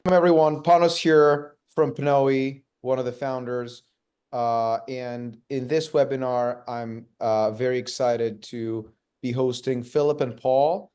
Everyone. Panos here from PNOE, one of the founders. And in this webinar, I'm very excited to be hosting Philip and Paul.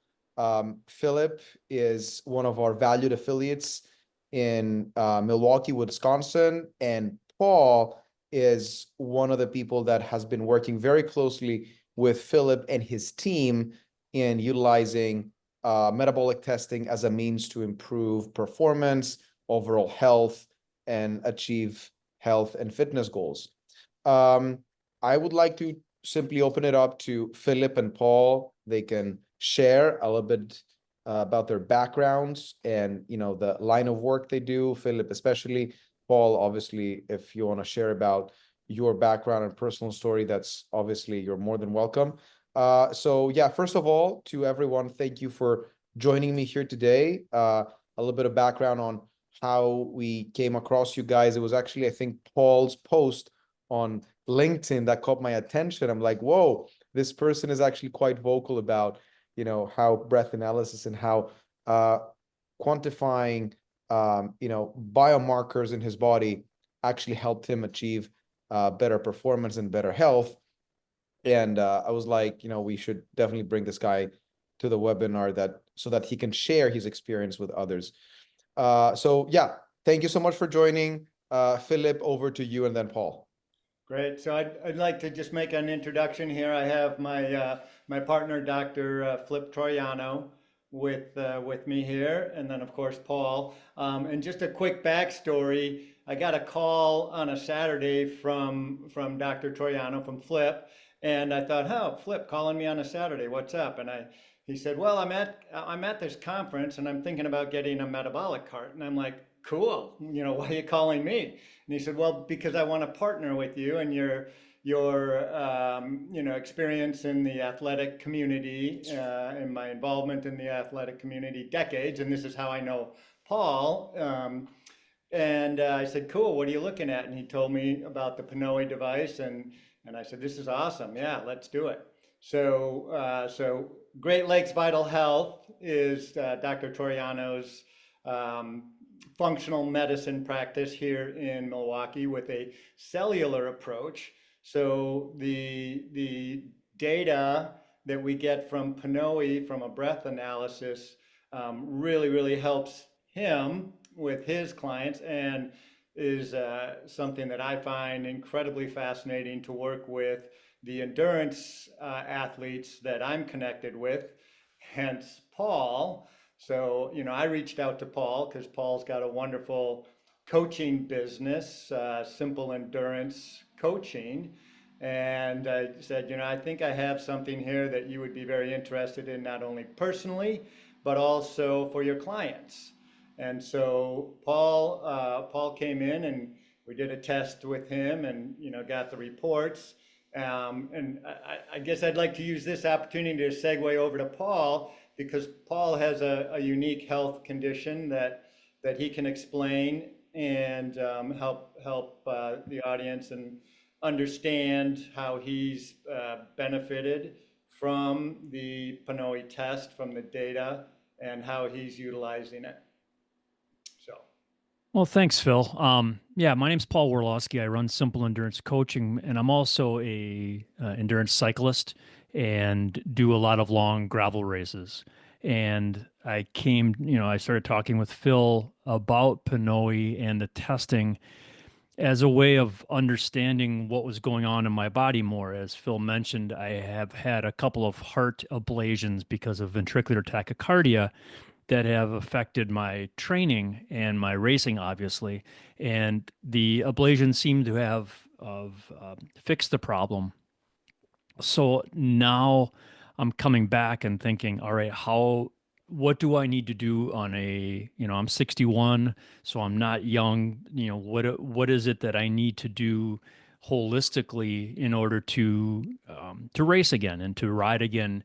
Philip is one of our valued affiliates in Milwaukee, Wisconsin, and Paul is one of the people that has been working very closely with Philip and his team in utilizing metabolic testing as a means to improve performance, overall health, and achieve health and fitness goals. I would like to simply open it up to Philip and Paul. They can share a little bit about their backgrounds and the line of work they do. Philip especially. Paul, obviously, if you want to share about your background and personal story, that's obviously you're more than welcome. So yeah, first of all, to everyone, thank you for joining me here today. A little bit of background on how we came across you guys. It was actually, I think, Paul's post on LinkedIn that caught my attention. I'm like, whoa, this person is actually quite vocal about, how breath analysis and how quantifying, biomarkers in his body actually helped him achieve better performance and better health. And I was like, we should definitely bring this guy to the webinar so that he can share his experience with others. So yeah, thank you so much for joining. Philip, over to you, and then Paul. Great. So I'd like to just make an introduction here. I have my partner, Dr. Flip Troiano, with me here, and then of course Paul. And just a quick backstory. I got a call on a Saturday from Dr. Troiano, from Flip, and I thought, oh, Flip calling me on a Saturday. What's up? And he said, well, I'm at this conference and I'm thinking about getting a metabolic cart. And I'm like, cool. Why are you calling me? And he said, well, because I want to partner with you and your experience in the athletic community and my involvement in the athletic community decades. And this is how I know Paul. And I said, cool, what are you looking at? And he told me about the PNOE device. And I said, this is awesome. Yeah, let's do it. So Great Lakes Vital Health is Dr. Troiano's functional medicine practice here in Milwaukee with a cellular approach. So the data that we get from PNOE, from a breath analysis, really helps him with his clients, and is something that I find incredibly fascinating to work with the endurance athletes that I'm connected with, hence Paul. So, I reached out to Paul because Paul's got a wonderful coaching business, Simple Endurance Coaching. And I said, I think I have something here that you would be very interested in, not only personally, but also for your clients. And so Paul came in and we did a test with him and, got the reports. And I guess I'd like to use this opportunity to segue over to Paul, because Paul has a unique health condition that he can explain and help the audience and understand how he's benefited from the PNOE test, from the data, and how he's utilizing it. Well, thanks, Phil. Yeah, my name's Paul Worlowski. I run Simple Endurance Coaching, and I'm also a endurance cyclist and do a lot of long gravel races. And I started talking with Phil about PNOE and the testing as a way of understanding what was going on in my body more. As Phil mentioned, I have had a couple of heart ablations because of ventricular tachycardia that have affected my training and my racing, obviously. And the ablation seemed to have fixed the problem. So now I'm coming back and thinking, all right, what do I need to do on I'm 61, so I'm not young. What is it that I need to do holistically in order to race again and to ride again?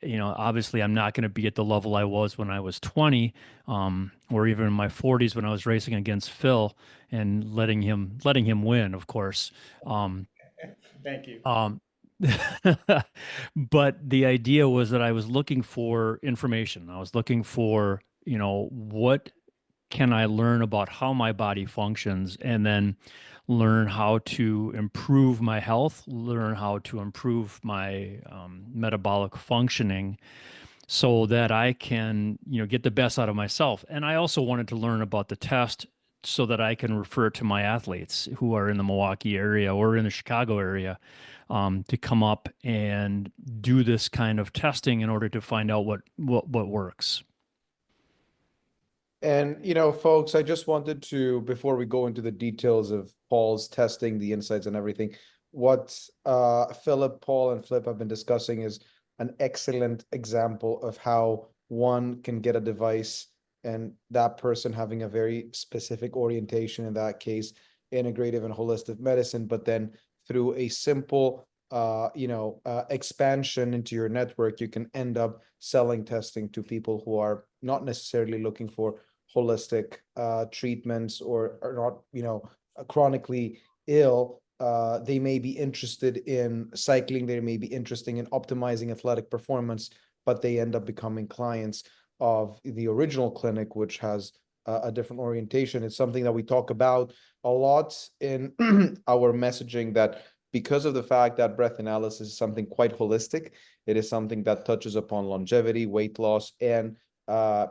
Obviously I'm not going to be at the level I was when I was 20, or even in my 40s when I was racing against Phil and letting him win, of course. Thank you. But the idea was that I was looking for information. I was looking for, what can I learn about how my body functions and then learn how to improve my health, learn how to improve my metabolic functioning so that I can, get the best out of myself. And I also wanted to learn about the test so that I can refer to my athletes who are in the Milwaukee area or in the Chicago area to come up and do this kind of testing in order to find out what works. And, folks, I just wanted to, before we go into the details of Paul's testing, the insights and everything, what Philip, Paul, and Flip have been discussing is an excellent example of how one can get a device and that person having a very specific orientation, in that case, integrative and holistic medicine, but then through a simple expansion into your network, you can end up selling testing to people who are not necessarily looking for holistic treatments or are not, chronically ill. They may be interested in cycling, they may be interested in optimizing athletic performance, but they end up becoming clients of the original clinic, which has a different orientation. It's something that we talk about a lot in our messaging, that because of the fact that breath analysis is something quite holistic, it is something that touches upon longevity, weight loss, and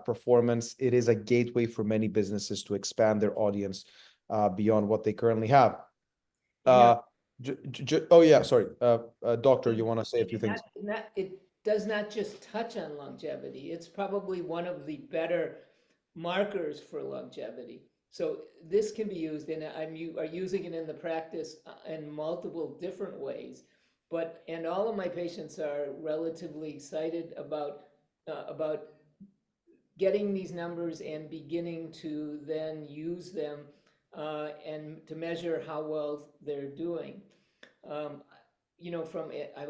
performance. It is a gateway for many businesses to expand their audience beyond what they currently have. Oh yeah, sorry. Doctor, you want to say a few things? It does not just touch on longevity. It's probably one of the better markers for longevity. So this can be used, and I'm using it in the practice in multiple different ways. And all of my patients are relatively excited about getting these numbers and beginning to then use them and to measure how well they're doing. I'm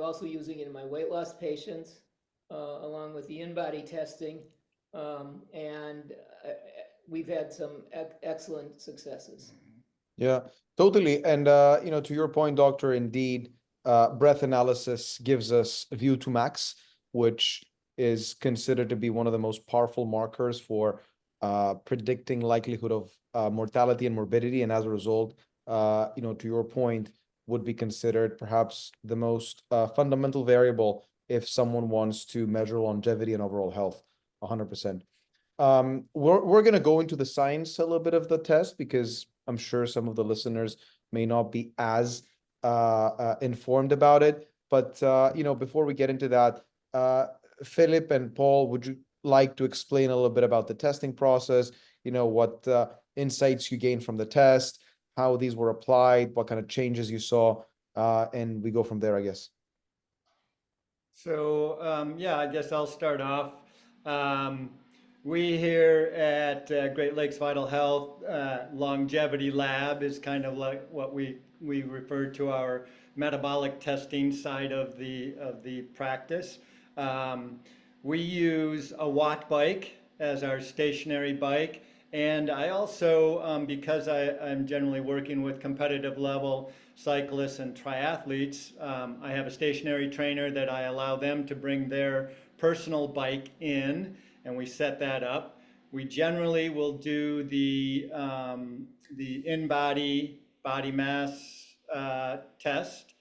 also using it in my weight loss patients, along with the in-body testing, and we've had some excellent successes. Yeah, totally. And to your point, doctor, indeed, breath analysis gives us VO2max, which is considered to be one of the most powerful markers for predicting likelihood of mortality and morbidity, and as a result, to your point, would be considered perhaps the most fundamental variable if someone wants to measure longevity and overall health. 100%. We're going to go into the science a little bit of the test, because I'm sure some of the listeners may not be as informed about it. But before we get into that, Philip and Paul, would you like to explain a little bit about the testing process? What insights you gained from the test, how these were applied, what kind of changes you saw, and we go from there, I guess. So I guess I'll start off. We here at Great Lakes Vital Health Longevity Lab is kind of like what we refer to our metabolic testing side of the practice. We use a watt bike as our stationary bike, and I also, because I'm generally working with competitive level cyclists and triathletes, I have a stationary trainer that I allow them to bring their personal bike in, and we set that up. We generally will do the in-body body mass test,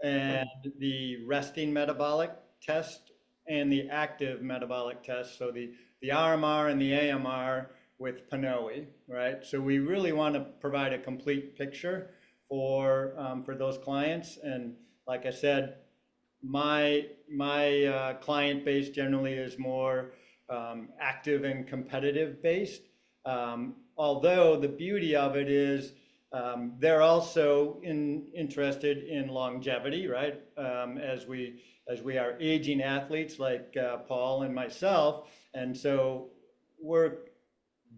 and the resting metabolic test, and the active metabolic test. So the RMR and the AMR with PNOE, right? So we really want to provide a complete picture for those clients. And like I said, my client base generally is more active and competitive based. Although the beauty of it is they're also interested in longevity, right? As we are aging athletes like Paul and myself, and so we're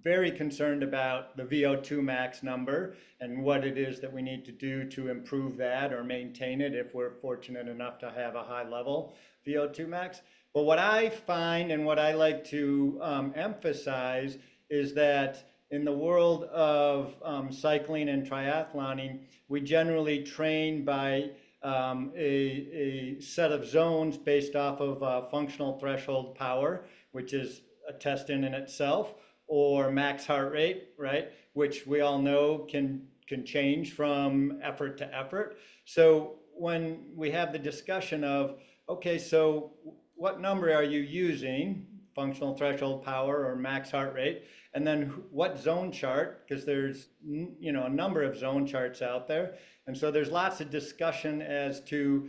very concerned about the VO2max number and what it is that we need to do to improve that or maintain it if we're fortunate enough to have a high level VO2max. But what I find and what I like to emphasize is that in the world of cycling and triathloning, we generally train by a set of zones based off of functional threshold power, which is a test in itself, or max heart rate, right? Which we all know can change from effort to effort. So when we have the discussion of, okay, so what number are you using, functional threshold power or max heart rate, and then what zone chart, because there's a number of zone charts out there, and so there's lots of discussion as to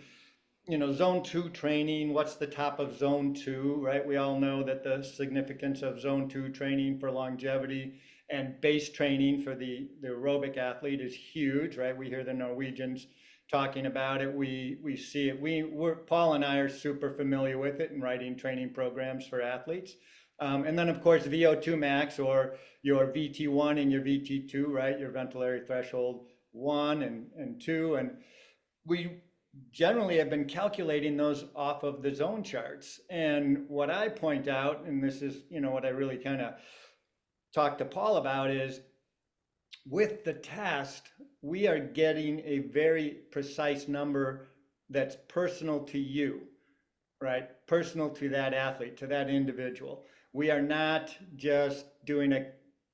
zone 2 training, what's the top of zone 2, right? We all know that the significance of zone 2 training for longevity and base training for the aerobic athlete is huge, right? We hear the Norwegians talking about it. We see it. Paul and I are super familiar with it in writing training programs for athletes. And then of course, VO2 max, or your VT1 and your VT2, right? Your ventilatory threshold 1 and 2. And we generally have been calculating those off of the zone charts. And what I point out, and this is, what I really kind of talk to Paul about, is with the test, we are getting a very precise number that's personal to you, right? Personal to that athlete, to that individual. We are not just doing a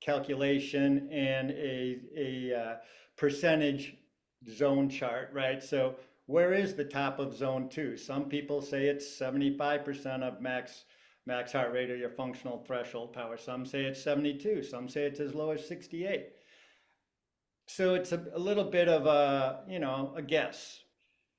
calculation and a percentage zone chart, right? So where is the top of zone 2? Some people say it's 75% of max heart rate or your functional threshold power. Some say it's 72. Some say it's as low as 68. So it's a little bit of a guess.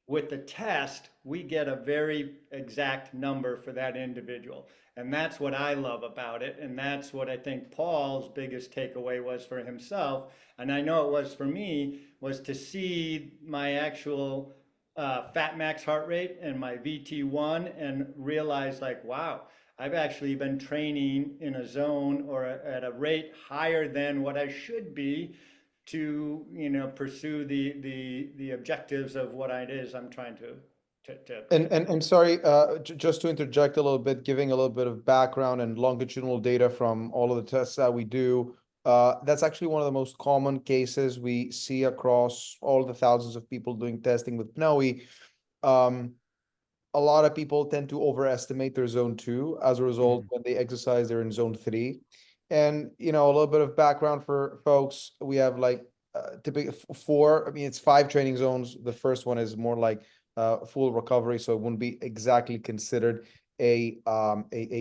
With the test, we get a very exact number for that individual. And that's what I love about it. And that's what I think Paul's biggest takeaway was for himself. And I know it was for me, was to see my actual FatMax heart rate and my VT1 and realize, like, wow, I've actually been training in a zone or at a rate higher than what I should be to pursue the objectives of what it is I'm trying to. And sorry, just to interject a little bit, giving a little bit of background and longitudinal data from all of the tests that we do. That's actually one of the most common cases we see across all the thousands of people doing testing with PNOE. A lot of people tend to overestimate their zone 2. As a result, when they exercise, they're in zone 3. And, a little bit of background for folks, we have like typically 4, it's 5 training zones. The first one is more like full recovery, so it wouldn't be exactly considered a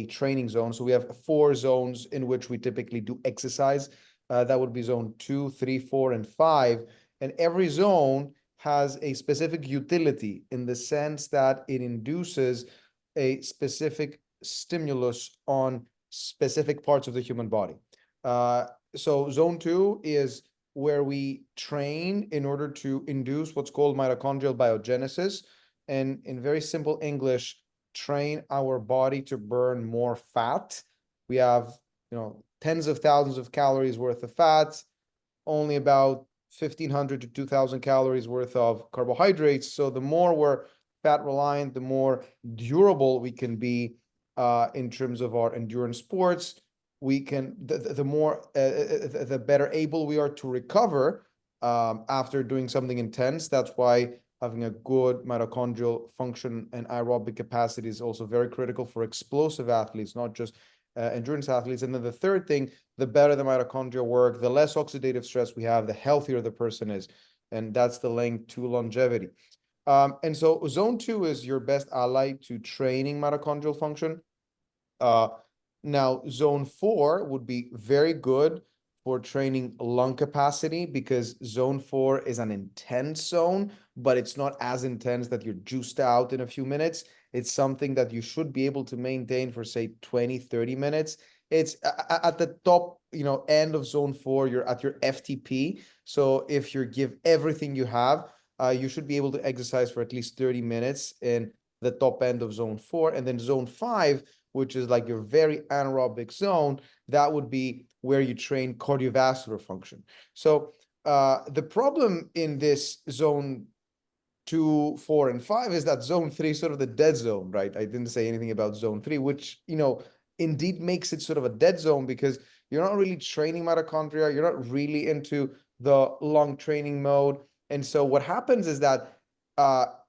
training zone. So we have 4 zones in which we typically do exercise. That would be zone 2, 3, 4, and 5. And every zone has a specific utility in the sense that it induces a specific stimulus on specific parts of the human body. So zone 2 is where we train in order to induce what's called mitochondrial biogenesis, and in very simple English, train our body to burn more fat. We have, tens of thousands of calories worth of fat, only about 1,500 to 2,000 calories worth of carbohydrates. So the more we're fat reliant, the more durable we can be in terms of our endurance sports. We can, the better able we are to recover after doing something intense. That's why having a good mitochondrial function and aerobic capacity is also very critical for explosive athletes, not just endurance athletes. And then the third thing, the better the mitochondria work, the less oxidative stress we have, the healthier the person is. And that's the link to longevity. And so zone 2 is your best ally to training mitochondrial function. Now, zone 4 would be very good for training lung capacity, because zone 4 is an intense zone, but it's not as intense that you're juiced out in a few minutes. It's something that you should be able to maintain for, say, 20, 30 minutes. It's at the top, end of zone 4, you're at your FTP. So if you give everything you have, you should be able to exercise for at least 30 minutes in the top end of zone 4. And then zone 5, which is like your very anaerobic zone, that would be where you train cardiovascular function. So the problem in this zone 2, 4, and 5 is that zone 3 is sort of the dead zone, right? I didn't say anything about zone 3, which, indeed makes it sort of a dead zone, because you're not really training mitochondria. You're not really into the lung training mode. And so what happens is that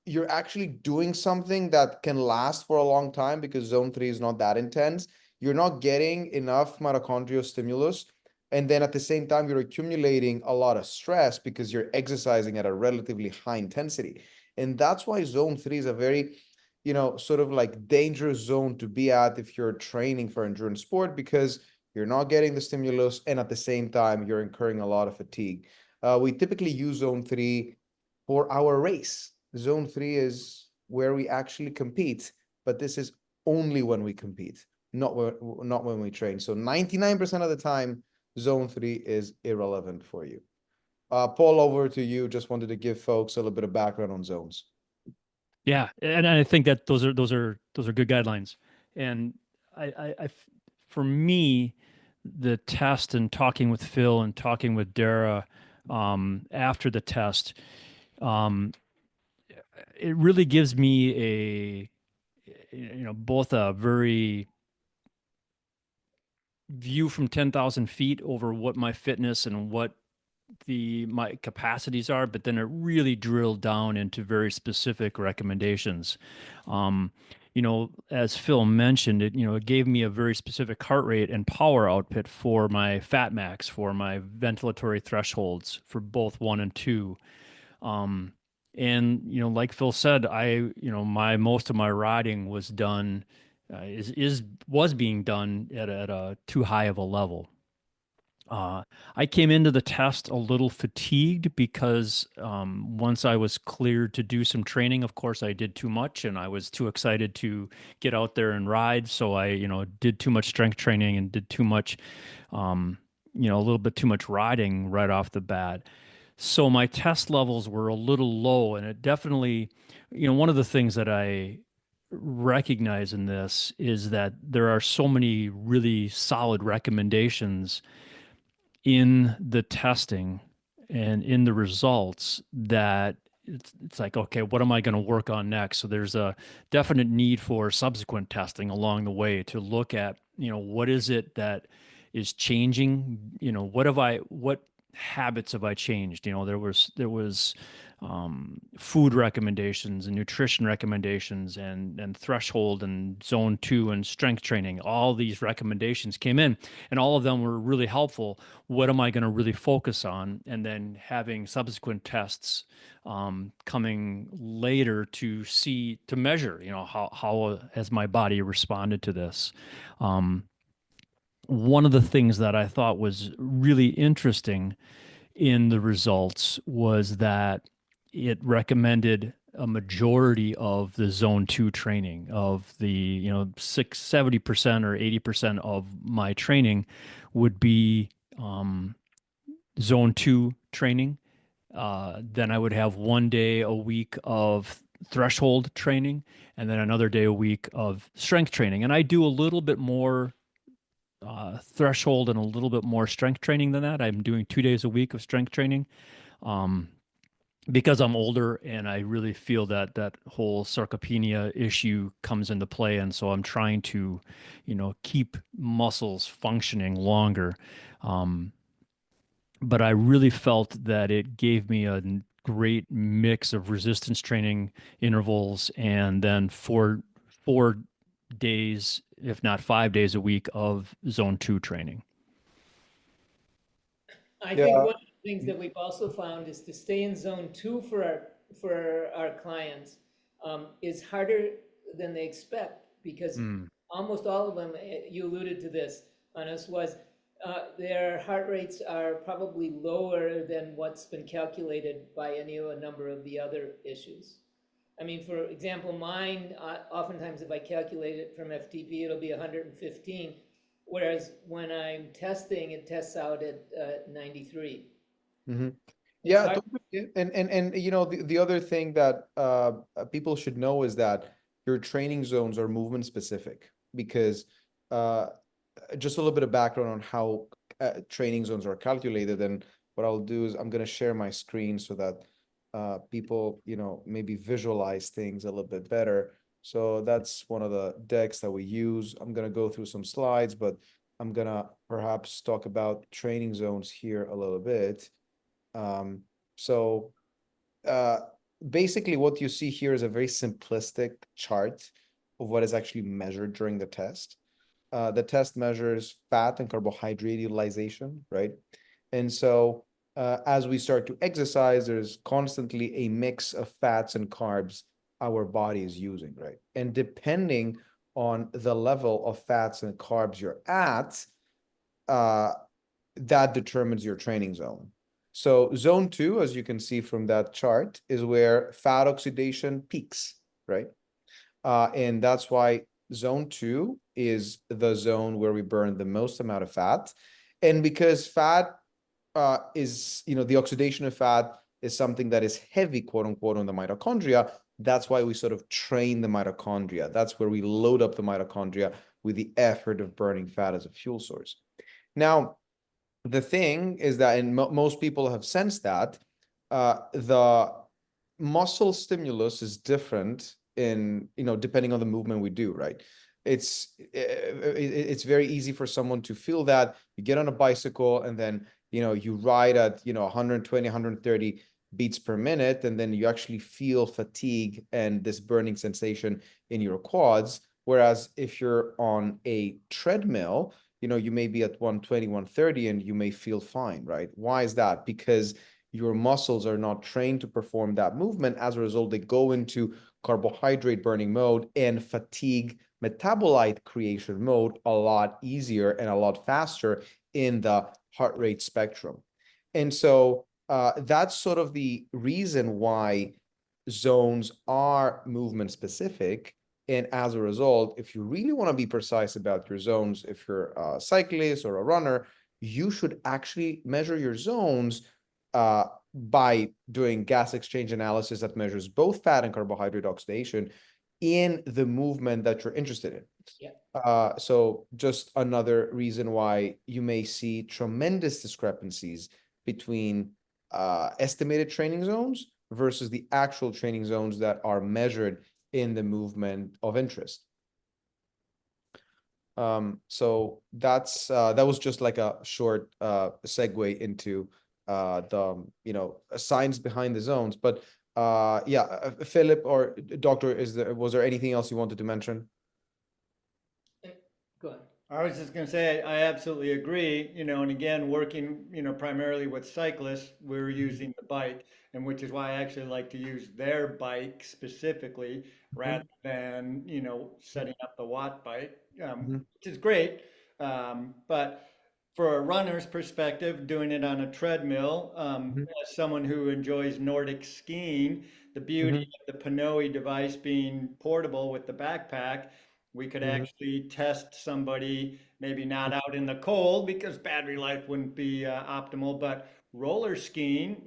you're actually doing something that can last for a long time, because zone 3 is not that intense. you're not getting enough mitochondrial stimulus. And then at the same time, you're accumulating a lot of stress because you're exercising at a relatively high intensity. And that's why zone 3 is a very, sort of like dangerous zone to be at if you're training for endurance sport, because you're not getting the stimulus and at the same time, you're incurring a lot of fatigue. We typically use zone 3 for our race. Zone 3 is where we actually compete, but this is only when we compete, not when we train. So 99% of the time, zone 3 is irrelevant for you. Paul, over to you. Just wanted to give folks a little bit of background on zones. Yeah, and I think that those are good guidelines. And for me, the test and talking with Phil and talking with Dara after the test, it really gives me both a very view from 10,000 feet over what my fitness and what my capacities are, but then it really drilled down into very specific recommendations. As Phil mentioned, it gave me a very specific heart rate and power output for my FatMax, for my ventilatory thresholds for both 1 and 2. And like Phil said, most of my riding was done, was being done at a too high of a level. I came into the test a little fatigued because once I was cleared to do some training, of course, I did too much and I was too excited to get out there and ride. So I, did too much strength training and did too much, a little bit too much riding right off the bat. So my test levels were a little low, and it definitely, one of the things that I recognize in this is that there are so many really solid recommendations in the testing and in the results that it's like, okay, what am I going to work on next? So there's a definite need for subsequent testing along the way to look at, what is it that is changing? What habits have I changed? There was food recommendations and nutrition recommendations and threshold and zone 2 and strength training. All these recommendations came in and all of them were really helpful. What am I going to really focus on? And then having subsequent tests coming later to measure, how has my body responded to this? One of the things that I thought was really interesting in the results was that it recommended a majority of the zone 2 training of the 70% or 80% of my training would be zone 2 training. Then I would have 1 day a week of threshold training and then another day a week of strength training. And I do a little bit more threshold and a little bit more strength training than that. I'm doing 2 days a week of strength training because I'm older and I really feel that whole sarcopenia issue comes into play. And so I'm trying to, keep muscles functioning longer. But I really felt that it gave me a great mix of resistance training intervals and then four days, if not 5 days a week of zone 2 training. I think one of the things that we've also found is to stay in zone 2 for our clients is harder than they expect because almost all of them, you alluded to this on us, was their heart rates are probably lower than what's been calculated by a number of the other issues. I mean, for example, mine, oftentimes if I calculate it from FTP, it'll be 115, whereas when I'm testing, it tests out at 93. Mm-hmm. Yeah, and the other thing that people should know is that your training zones are movement specific because just a little bit of background on how training zones are calculated. And what I'll do is I'm going to share my screen so that people, maybe visualize things a little bit better. So that's one of the decks that we use. I'm going to go through some slides, but I'm going to perhaps talk about training zones here a little bit. Basically what you see here is a very simplistic chart of what is actually measured during the test. the test measures fat and carbohydrate utilization, right? And so as we start to exercise, there's constantly a mix of fats and carbs our body is using, right? And depending on the level of fats and carbs you're at, that determines your training zone. So zone 2, as you can see from that chart, is where fat oxidation peaks, right? And that's why zone 2 is the zone where we burn the most amount of fat. And because fat is, the oxidation of fat is something that is heavy, quote unquote, on the mitochondria, that's why we sort of train the mitochondria. That's where we load up the mitochondria with the effort of burning fat as a fuel source. Now, the thing is that, and most people have sensed that, the muscle stimulus is different in, depending on the movement we do, right? It's very easy for someone to feel that. You get on a bicycle and then, you ride at, 120, 130 beats per minute, and then you actually feel fatigue and this burning sensation in your quads. Whereas if you're on a treadmill, you may be at 120, 130, and you may feel fine, right? Why is that? Because your muscles are not trained to perform that movement. As a result, they go into carbohydrate burning mode and fatigue metabolite creation mode a lot easier and a lot faster in the heart rate spectrum. And so that's sort of the reason why zones are movement specific. And as a result, if you really want to be precise about your zones, if you're a cyclist or a runner, you should actually measure your zones by doing gas exchange analysis that measures both fat and carbohydrate oxidation in the movement that you're interested in. Yeah. So just another reason why you may see tremendous discrepancies between estimated training zones versus the actual training zones that are measured in the movement of interest. So that was just like a short segue into the science behind the zones. But yeah, Philip or Doctor, was there anything else you wanted to mention? Go ahead. I was just going to say, I absolutely agree, and again, working, primarily with cyclists, we're using the bike, and which is why I actually like to use their bike specifically rather than, setting up the watt bike, which is great. But for a runner's perspective, doing it on a treadmill, as someone who enjoys Nordic skiing, the beauty of the PNOE device being portable with the backpack, we could actually test somebody, maybe not out in the cold because battery life wouldn't be optimal, but roller skiing,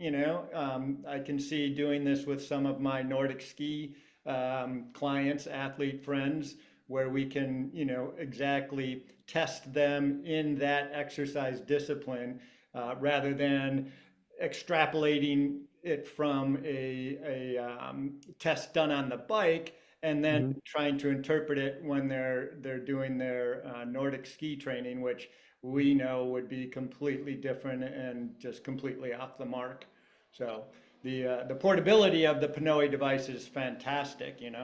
I can see doing this with some of my Nordic ski clients, athlete friends, where we can, exactly test them in that exercise discipline rather than extrapolating it from a test done on the bike and then trying to interpret it when they're doing their Nordic ski training, which we know would be completely different and just completely off the mark. So the portability of the PNOE device is fantastic, In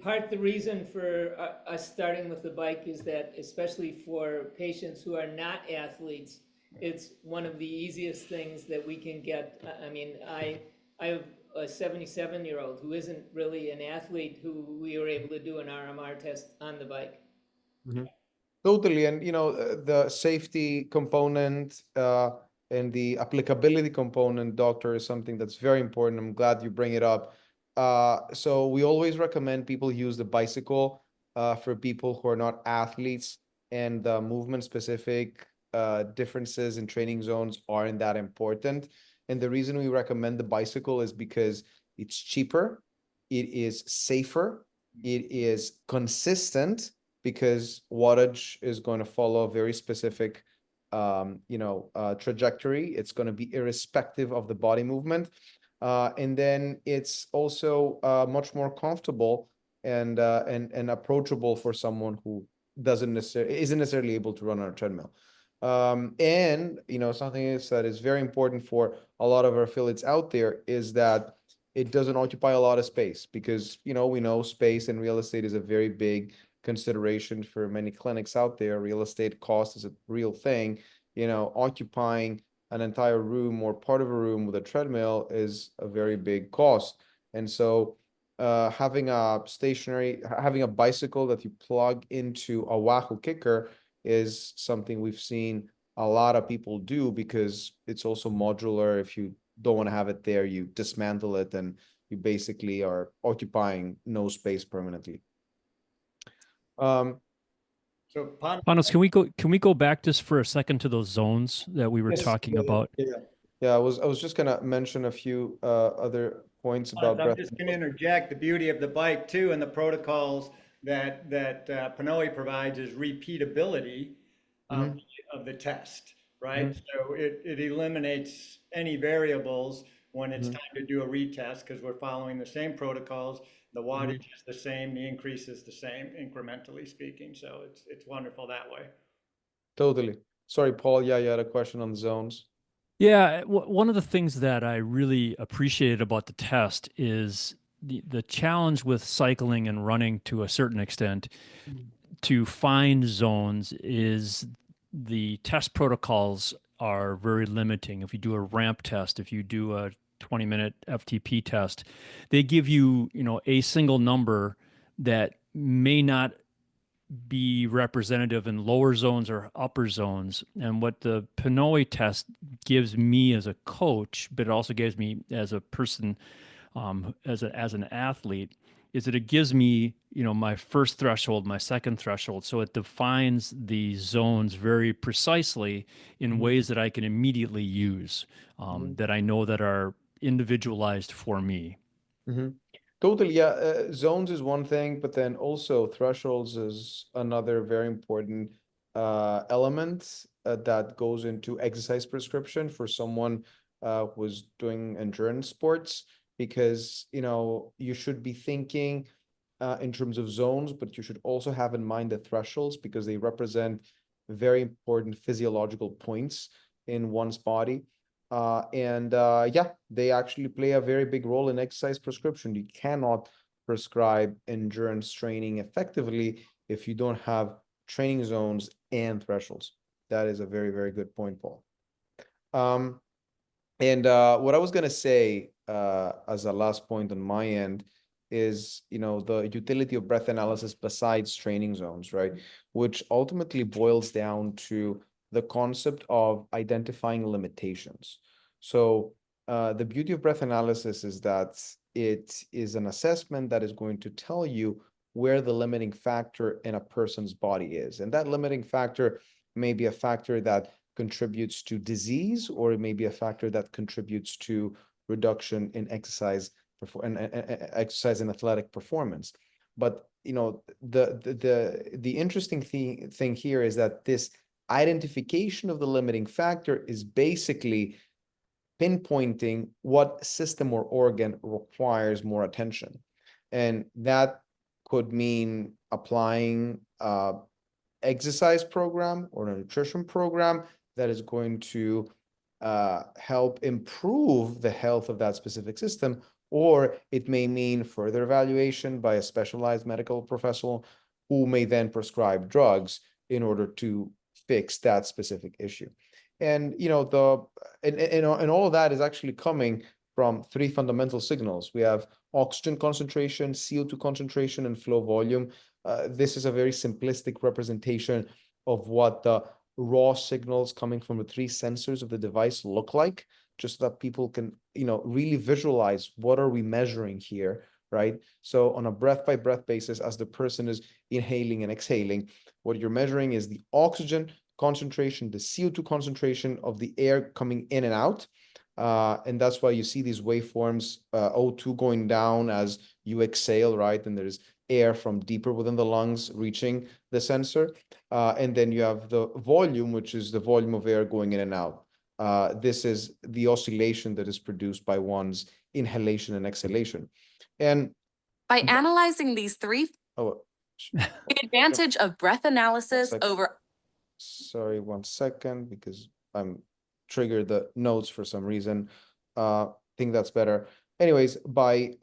part, the reason for us starting with the bike is that, especially for patients who are not athletes, it's one of the easiest things that we can get. I mean, I have a 77-year-old who isn't really an athlete who we were able to do an RMR test on the bike. Totally. And, the safety component and the applicability component, Doctor, is something that's very important. I'm glad you bring it up. So we always recommend people use the bicycle for people who are not athletes, and the movement specific differences in training zones aren't that important. And the reason we recommend the bicycle is because it's cheaper, it is safer, it is consistent, because wattage is going to follow a very specific trajectory. It's going to be irrespective of the body movement. And then it's also much more comfortable and approachable for someone who isn't necessarily able to run on a treadmill. And something that is very important for a lot of our affiliates out there is that it doesn't occupy a lot of space, because we know space in real estate is a very big consideration for many clinics out there. Real estate cost is a real thing. You know, occupying an entire room or part of a room with a treadmill is a very big cost. And so having a bicycle that you plug into a Wahoo kicker is something we've seen a lot of people do, because it's also modular. If you don't want to have it there, you dismantle it and you basically are occupying no space permanently. So Panos, can we go back just for a second to those zones that we were talking about? Yeah, I was just gonna mention a few other points about I'm breath. just going to interject. The beauty of the bike too, and the protocols that PNOE provides is repeatability of the test, right? So it eliminates any variables when it's time to do a retest, because we're following the same protocols. The wattage is the same, the increase is the same, incrementally speaking. So it's wonderful that way. Totally. Sorry, Paul. Yeah, you had a question on the zones. Yeah, one of the things that I really appreciated about the test is the challenge with cycling and running to a certain extent to find zones is the test protocols are very limiting. If you do a ramp test, if you do a 20-minute FTP test, they give you, a single number that may not be representative in lower zones or upper zones. And what the PNOE test gives me as a coach, but it also gives me as a person, as an athlete, is that it gives me, my first threshold, my second threshold. So it defines the zones very precisely in ways that I can immediately use, that I know that are individualized for me. Totally, yeah. Zones is one thing, but then also thresholds is another very important element that goes into exercise prescription for someone who's doing endurance sports, because you should be thinking in terms of zones, but you should also have in mind the thresholds, because they represent very important physiological points in one's body. Yeah, they actually play a very big role in exercise prescription. You cannot prescribe endurance training effectively if you don't have training zones and thresholds. That is a very, very good point, Paul. What I was going to say as a last point on my end is, the utility of breath analysis besides training zones, right? Which ultimately boils down to the concept of identifying limitations. So the beauty of breath analysis is that it is an assessment that is going to tell you where the limiting factor in a person's body is. And that limiting factor may be a factor that contributes to disease, or it may be a factor that contributes to reduction in exercise and athletic performance. But the interesting thing here is that this identification of the limiting factor is basically pinpointing what system or organ requires more attention. And that could mean applying an exercise program or a nutrition program that is going to help improve the health of that specific system, or it may mean further evaluation by a specialized medical professional who may then prescribe drugs in order to fix that specific issue. And all of that is actually coming from three fundamental signals. We have oxygen concentration, CO2 concentration, and flow volume. This is a very simplistic representation of what the raw signals coming from the three sensors of the device look like, just so that people can, really visualize what are we measuring here, right? So on a breath by breath basis, as the person is inhaling and exhaling, what you're measuring is the oxygen concentration, the CO2 concentration of the air coming in and out. And that's why you see these waveforms, O2 going down as you exhale, right? And there's air from deeper within the lungs reaching the sensor. And then you have the volume, which is the volume of air going in and out. This is the oscillation that is produced by one's inhalation and exhalation. And by analyzing these three, the advantage of breath analysis over... Sorry, 1 second, because I'm triggered the notes for some reason. Think that's better. Anyways, by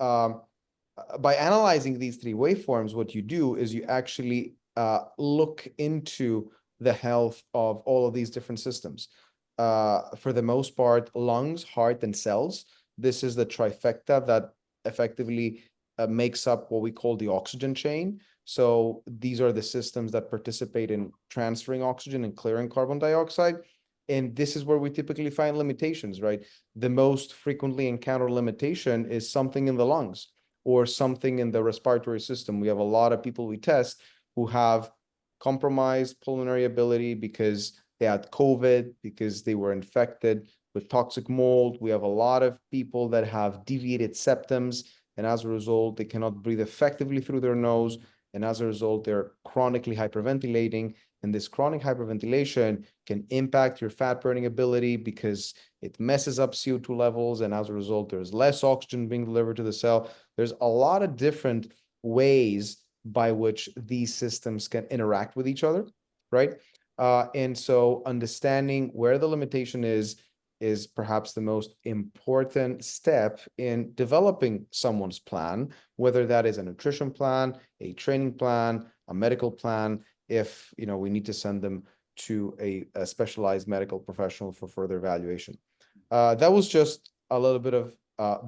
by analyzing these three waveforms, what you do is you actually look into the health of all of these different systems. For the most part, lungs, heart, and cells. This is the trifecta that effectively makes up what we call the oxygen chain. So these are the systems that participate in transferring oxygen and clearing carbon dioxide. And this is where we typically find limitations, right? The most frequently encountered limitation is something in the lungs or something in the respiratory system. We have a lot of people we test who have compromised pulmonary ability because they had COVID, because they were infected with toxic mold. We have a lot of people that have deviated septums, and as a result, they cannot breathe effectively through their nose. And as a result, they're chronically hyperventilating. And this chronic hyperventilation can impact your fat burning ability because it messes up CO2 levels. And as a result, there's less oxygen being delivered to the cell. There's a lot of different ways by which these systems can interact with each other, right? And so understanding where the limitation is perhaps the most important step in developing someone's plan, whether that is a nutrition plan, a training plan, a medical plan, if we need to send them to a specialized medical professional for further evaluation. That was just a little bit of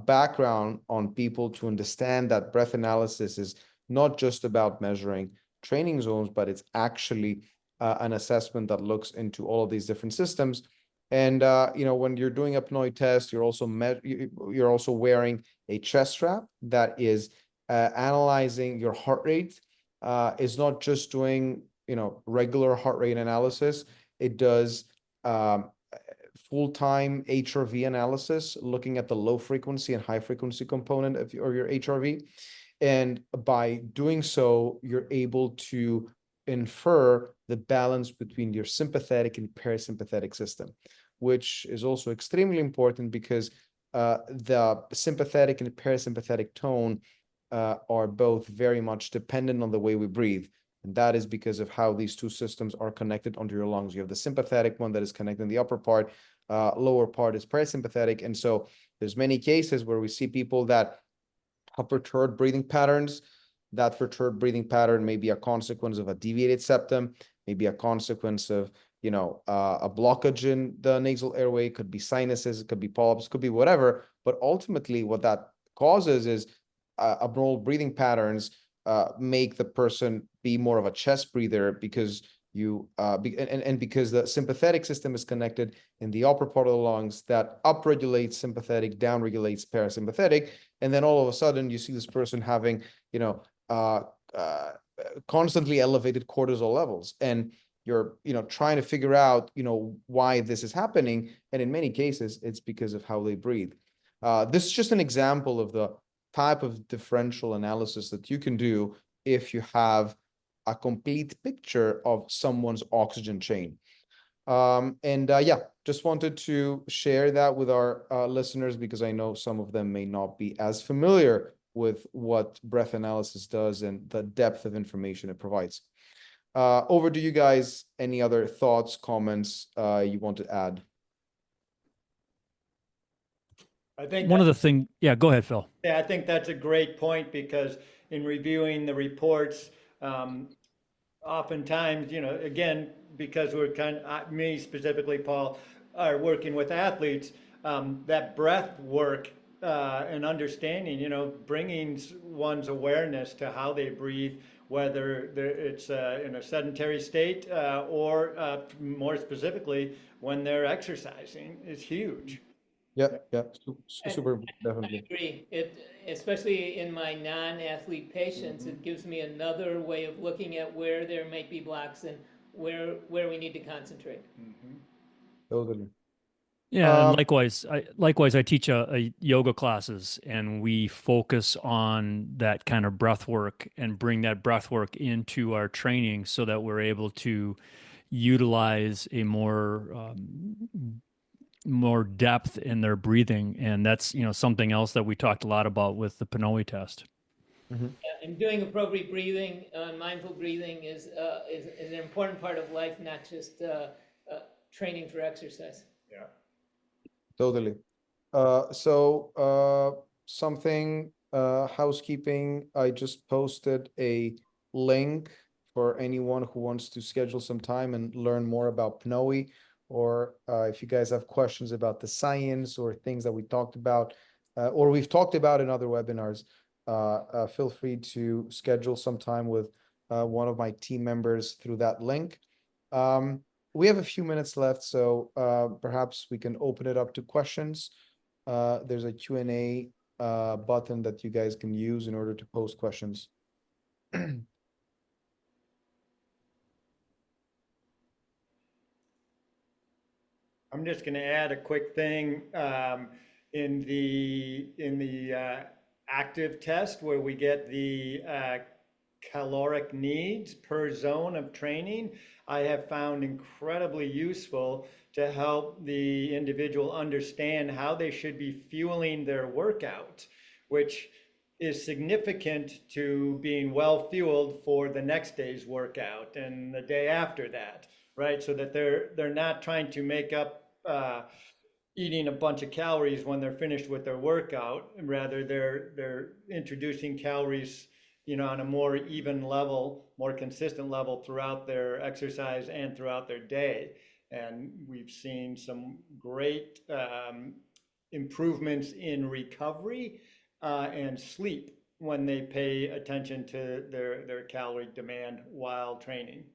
background on people to understand that breath analysis is not just about measuring training zones, but it's actually an assessment that looks into all of these different systems. And when you're doing a PNOE test, you're also wearing a chest strap that is analyzing your heart rate. It's not just doing regular heart rate analysis. It does full-time HRV analysis, looking at the low frequency and high frequency component of your HRV. And by doing so, you're able to infer the balance between your sympathetic and parasympathetic system, which is also extremely important because the sympathetic and parasympathetic tone are both very much dependent on the way we breathe. And that is because of how these two systems are connected under your lungs. You have the sympathetic one that is connected in the upper part, lower part is parasympathetic. And so there's many cases where we see people that have perturbed breathing patterns. That perturbed breathing pattern may be a consequence of a deviated septum, maybe a consequence of a blockage in the nasal airway. It could be sinuses, it could be polyps, it could be whatever. But ultimately, what that causes is abnormal breathing patterns make the person be more of a chest breather because because the sympathetic system is connected in the upper part of the lungs that upregulates sympathetic, downregulates parasympathetic, and then all of a sudden you see this person having constantly elevated cortisol levels, and you're trying to figure out why this is happening, and in many cases it's because of how they breathe. This is just an example of the type of differential analysis that you can do if you have a complete picture of someone's oxygen chain. Just wanted to share that with our listeners because I know some of them may not be as familiar with what breath analysis does and the depth of information it provides. Over to you guys. Any other thoughts, comments you want to add? I think one of the things, yeah, go ahead, Phil. Yeah, I think that's a great point because in reviewing the reports, oftentimes, again, because we're me specifically, Paul, are working with athletes, that breath work and understanding, bringing one's awareness to how they breathe, whether it's in a sedentary state or more specifically when they're exercising, is huge. Yeah, super, definitely. I agree. Especially in my non-athlete patients, it gives me another way of looking at where there might be blocks and where we need to concentrate. Totally. Yeah, and likewise, I teach a yoga classes, and we focus on that kind of breath work and bring that breath work into our training so that we're able to utilize a more depth in their breathing. And that's, something else that we talked a lot about with the PNOE test. Yeah, and doing appropriate breathing, mindful breathing is an important part of life, not just training for exercise. Yeah. Totally. Something housekeeping. I just posted a link for anyone who wants to schedule some time and learn more about PNOE, or if you guys have questions about the science or things that we talked about, or we've talked about in other webinars, feel free to schedule some time with one of my team members through that link. We have a few minutes left, so perhaps we can open it up to questions. There's a Q&A button that you guys can use in order to post questions. I'm just going to add a quick thing in the active test where we get the caloric needs per zone of training. I have found incredibly useful to help the individual understand how they should be fueling their workout, which is significant to being well fueled for the next day's workout and the day after that, right? So that they're not trying to make up eating a bunch of calories when they're finished with their workout, and rather they're introducing calories, you know, on a more even level, more consistent level throughout their exercise and throughout their day. And we've seen some great improvements in recovery and sleep when they pay attention to their calorie demand while training.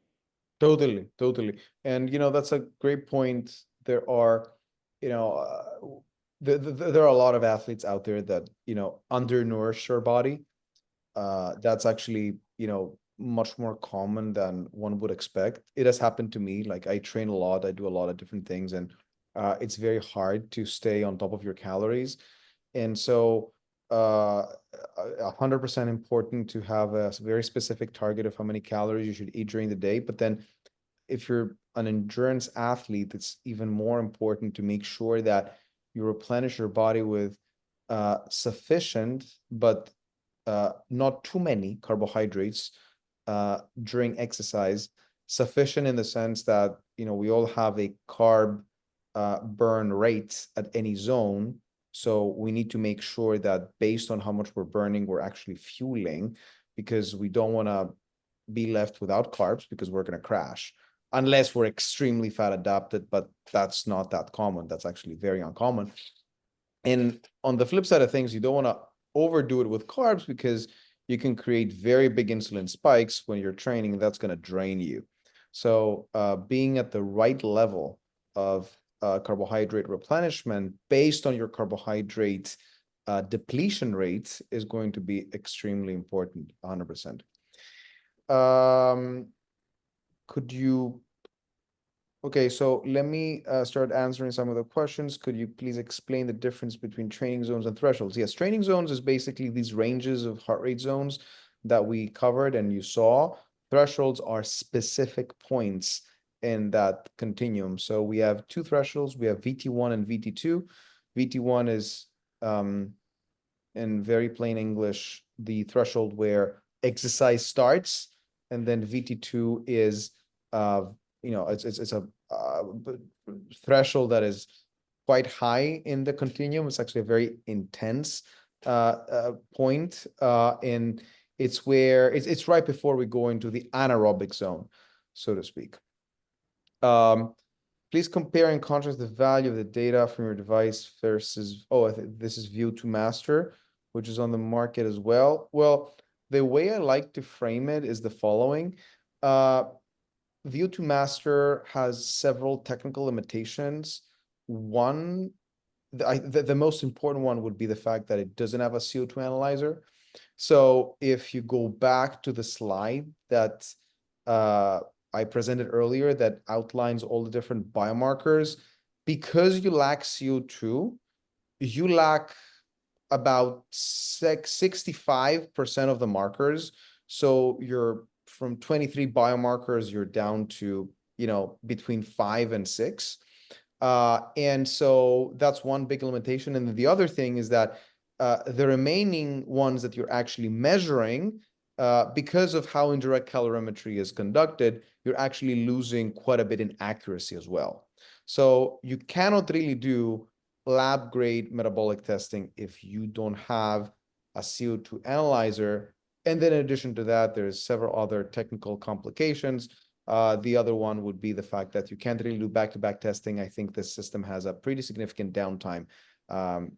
Totally, totally. And, you know, that's a great point. There are, you know, there are a lot of athletes out there that, you know, undernourish their body. That's actually, you know, much more common than one would expect. It has happened to me. Like, I train a lot, I do a lot of different things, and it's very hard to stay on top of your calories. And so 100% important to have a very specific target of how many calories you should eat during the day. But then if you're an endurance athlete, it's even more important to make sure that you replenish your body with sufficient, but not too many carbohydrates during exercise. Sufficient in the sense that, you know, we all have a carb burn rate at any zone. So we need to make sure that based on how much we're burning, we're actually fueling, because we don't want to be left without carbs because we're going to crash. Unless we're extremely fat adapted, but that's not that common. That's actually very uncommon. And on the flip side of things, you don't want to overdo it with carbs because you can create very big insulin spikes when you're training, and that's going to drain you. So being at the right level of carbohydrate replenishment based on your carbohydrate depletion rate is going to be extremely important, 100%. Could you, okay, so let me start answering some of the questions. Could you please explain the difference between training zones and thresholds? Yes, training zones is basically these ranges of heart rate zones that we covered and you saw. Thresholds are specific points in that continuum. So we have two thresholds. We have VT1 and VT2. VT1 is, in very plain English, the threshold where exercise starts, and then VT2 is you know, it's a threshold that is quite high in the continuum. It's actually a very intense point, and it's where it's right before we go into the anaerobic zone, so to speak. Please compare and contrast the value of the data from your device versus, oh, I think this is VO2 Master, which is on the market as well. Well, the way I like to frame it is the following. VO2 Master has several technical limitations. One, the most important one would be the fact that it doesn't have a CO2 analyzer. So if you go back to the slide that I presented earlier that outlines all the different biomarkers, because you lack CO2, you lack about 65% of the markers. So you're from 23 biomarkers, you're down to, you know, between 5 and 6. And so that's one big limitation. And the other thing is that the remaining ones that you're actually measuring, because of how indirect calorimetry is conducted, you're actually losing quite a bit in accuracy as well. So you cannot really do lab grade metabolic testing if you don't have a CO2 analyzer. And then in addition to that, there's several other technical complications. The other one would be the fact that you can't really do back-to-back testing. I think this system has a pretty significant downtime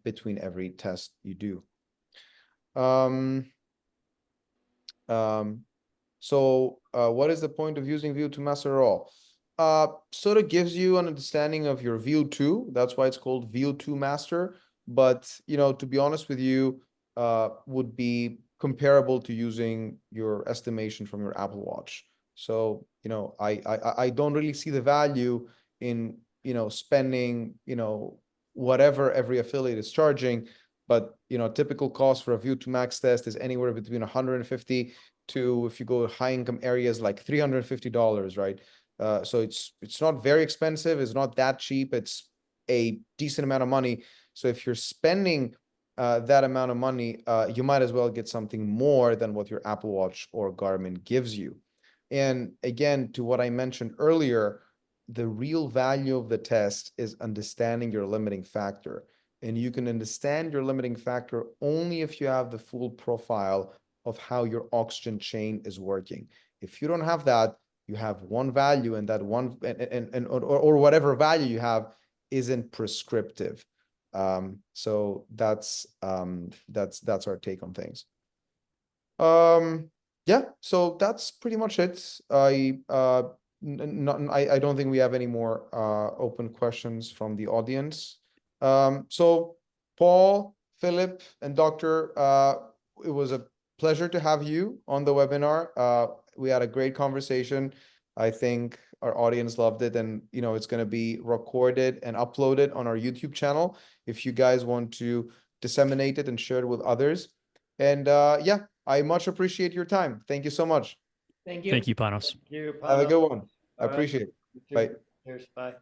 between every test you do. So what is the point of using VO2 master at all? Sort of gives you an understanding of your VO2. That's why it's called VO2 master. But, you know, to be honest with you, would be comparable to using your estimation from your Apple Watch. So, you know, I don't really see the value in, you know, spending, you know, whatever every affiliate is charging. But, you know, typical cost for a VO2 max test is anywhere between 150 to, if you go to high income areas, like $350, right? So it's not very expensive. It's not that cheap. It's a decent amount of money. So if you're spending that amount of money, you might as well get something more than what your Apple Watch or Garmin gives you. And again, to what I mentioned earlier, the real value of the test is understanding your limiting factor. And you can understand your limiting factor only if you have the full profile of how your oxygen chain is working. If you don't have that, you have one value, and that one or whatever value you have isn't prescriptive. So that's our take on things. Yeah, so that's pretty much it. I don't think we have any more open questions from the audience. So Paul, Philip, and Dr. It was a pleasure to have you on the webinar. We had a great conversation. I think our audience loved it, and you know, it's going to be recorded and uploaded on our YouTube channel if you guys want to disseminate it and share it with others. And yeah, I much appreciate your time. Thank you so much. Thank you. Thank you, Panos. You, Have a good one. I All right. appreciate it. You too. Bye. Cheers. Bye.